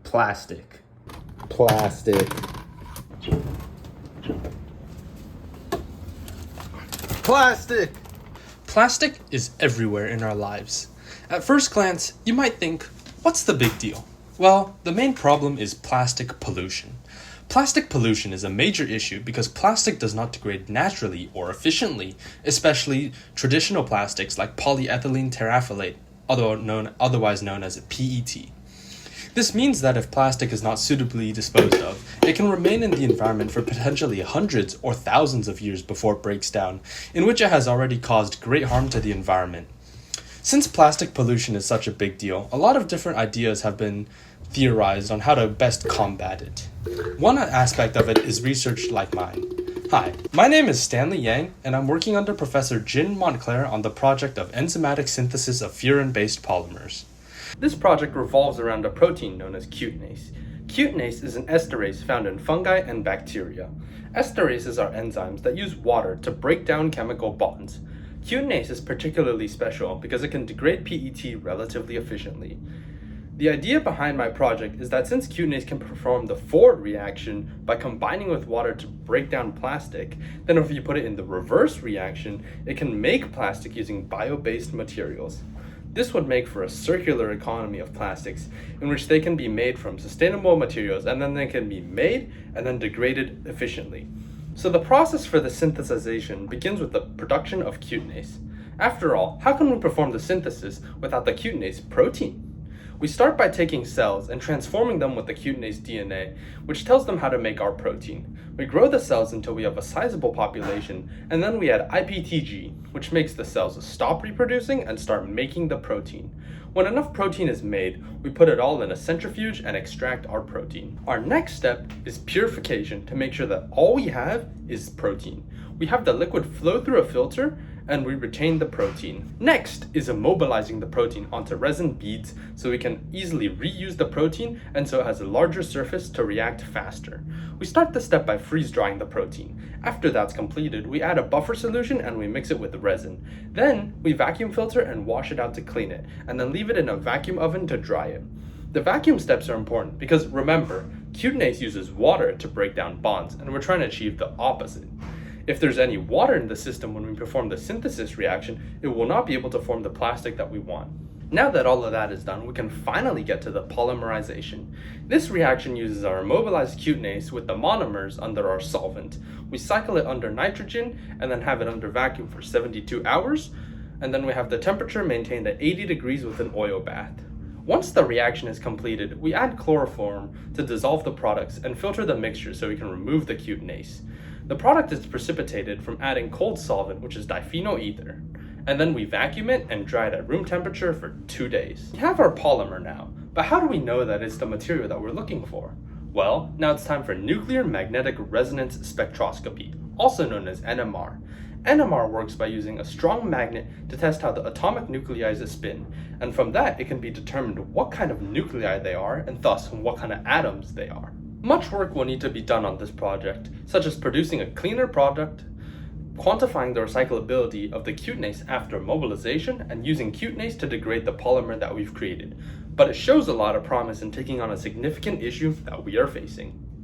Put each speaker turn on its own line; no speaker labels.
Plastic.
Plastic.
Plastic!
Plastic is everywhere in our lives. At first glance, you might think, what's the big deal? Well, the main problem is plastic pollution. Plastic pollution is a major issue because plastic does not degrade naturally or efficiently, especially traditional plastics like polyethylene terephthalate, otherwise known as PET. This means that if plastic is not suitably disposed of, it can remain in the environment for potentially hundreds or thousands of years before it breaks down, in which it has already caused great harm to the environment. Since plastic pollution is such a big deal, a lot of different ideas have been theorized on how to best combat it. One aspect of it is research like mine. Hi, my name is Stanley Yang, and I'm working under Professor Jin Montclair on the project of enzymatic synthesis of furan-based polymers. This project revolves around a protein known as cutinase. Cutinase is an esterase found in fungi and bacteria. Esterases are enzymes that use water to break down chemical bonds. Cutinase is particularly special because it can degrade PET relatively efficiently. The idea behind my project is that since cutinase can perform the forward reaction by combining with water to break down plastic, then if you put it in the reverse reaction, it can make plastic using bio-based materials. This would make for a circular economy of plastics in which they can be made from sustainable materials and then they can be made and then degraded efficiently. So the process for the synthesization begins with the production of cutinase. After all, how can we perform the synthesis without the cutinase protein? We start by taking cells and transforming them with the cutinase DNA, which tells them how to make our protein. We grow the cells until we have a sizable population, and then we add IPTG, which makes the cells stop reproducing and start making the protein. When enough protein is made, we put it all in a centrifuge and extract our protein. Our next step is purification to make sure that all we have is protein. We have the liquid flow through a filter and we retain the protein. Next is immobilizing the protein onto resin beads so we can easily reuse the protein and so it has a larger surface to react faster. We start this step by freeze drying the protein. After that's completed, we add a buffer solution and we mix it with the resin. Then we vacuum filter and wash it out to clean it, and then leave it in a vacuum oven to dry it. The vacuum steps are important because remember, cutinase uses water to break down bonds and we're trying to achieve the opposite. If there's any water in the system when we perform the synthesis reaction, it will not be able to form the plastic that we want. Now that all of that is done, we can finally get to the polymerization. This reaction uses our immobilized cutinase with the monomers under our solvent. We cycle it under nitrogen and then have it under vacuum for 72 hours, and then we have the temperature maintained at 80 degrees with an oil bath. Once the reaction is completed, we add chloroform to dissolve the products and filter the mixture so we can remove the cutinase. The product is precipitated from adding cold solvent, which is diphenyl ether, and then we vacuum it and dry it at room temperature for 2 days. We have our polymer now, but how do we know that it's the material that we're looking for? Well, now it's time for nuclear magnetic resonance spectroscopy, also known as NMR. NMR works by using a strong magnet to test how the atomic nuclei spin, and from that it can be determined what kind of nuclei they are and thus what kind of atoms they are. Much work will need to be done on this project, such as producing a cleaner product, quantifying the recyclability of the cutinase after mobilization, and using cutinase to degrade the polymer that we've created. But it shows a lot of promise in taking on a significant issue that we are facing.